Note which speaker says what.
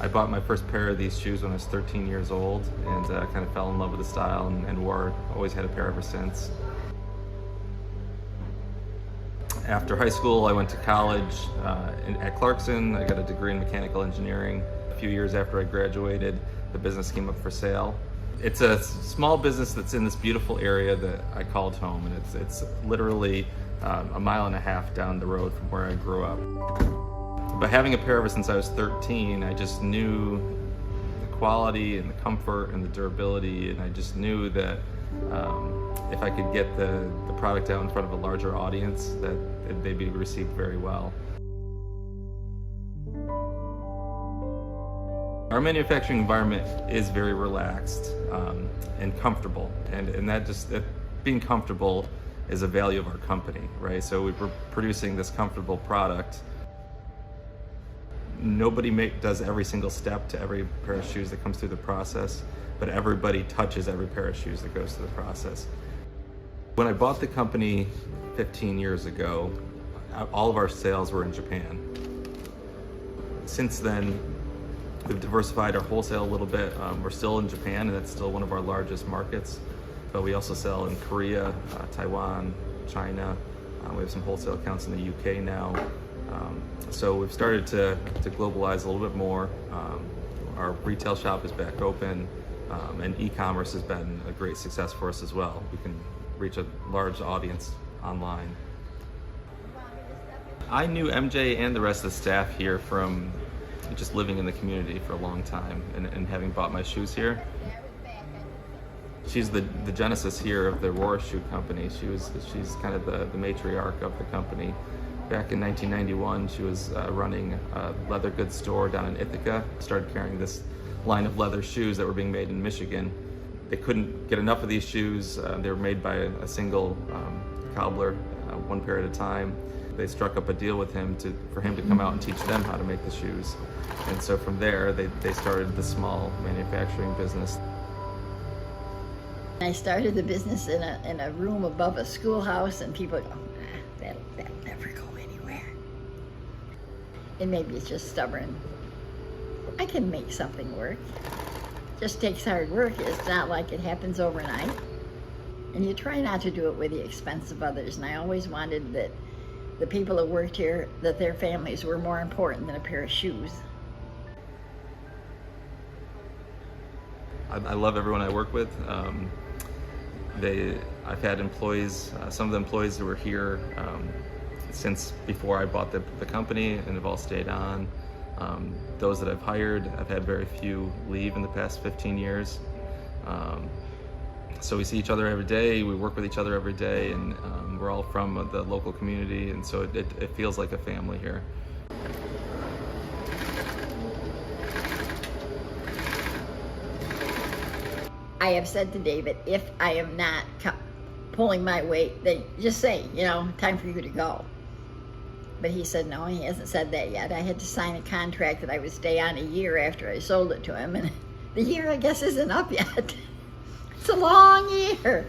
Speaker 1: I bought my first pair of these shoes when I was 13 years old and kind of fell in love with the style and wore it. Always had a pair ever since. After high school, I went to college at Clarkson. I got a degree in mechanical engineering. A few years after I graduated, the business came up for sale. It's a small business that's in this beautiful area that I called home, and it's literally a mile and a half down the road from where I grew up. But having a pair ever since I was 13, I just knew the quality and the comfort and the durability, and I just knew that if I could get the product out in front of a larger audience, that they'd be received very well. Our manufacturing environment is very relaxed and comfortable, and that being comfortable is a value of our company, right? So we're producing this comfortable product. Nobody does every single step to every pair of shoes that comes through the process, but everybody touches every pair of shoes that goes through the process. When I bought the company 15 years ago, all of our sales were in Japan. Since then, we've diversified our wholesale a little bit. We're still in Japan, and that's still one of our largest markets, but we also sell in Korea, Taiwan, China. We have some wholesale accounts in the UK now. So we've started to globalize a little bit more. Our retail shop is back open, and e-commerce has been a great success for us as well. We can reach a large audience online. I knew MJ and the rest of the staff here from just living in the community for a long time and having bought my shoes here. She's the genesis here of the Aurora Shoe Company. She's kind of the matriarch of the company. Back in 1991, she was running a leather goods store down in Ithaca. Started carrying this line of leather shoes that were being made in Michigan. They couldn't get enough of these shoes. They were made by a single cobbler, one pair at a time. They struck up a deal with him for him to come out and teach them how to make the shoes. And so from there, they started the small manufacturing business.
Speaker 2: I started the business in a room above a schoolhouse, and people go, that'll never go anywhere. And maybe it's just stubborn. I can make something work. Just takes hard work. It's not like it happens overnight. And you try not to do it with the expense of others. And I always wanted that the people that worked here, that their families were more important than a pair of shoes.
Speaker 1: I love everyone I work with. I've had employees, some of the employees who were here since before I bought the company and have all stayed on. Those that I've hired, I've had very few leave in the past 15 years. So we see each other every day, we work with each other every day, and we're all from the local community, and so it feels like a family here.
Speaker 2: I have said to David, if I am not pulling my weight, then just say, time for you to go. But he said no, he hasn't said that yet. I had to sign a contract that I would stay on a year after I sold it to him, and the year, I guess, isn't up yet. It's a long year.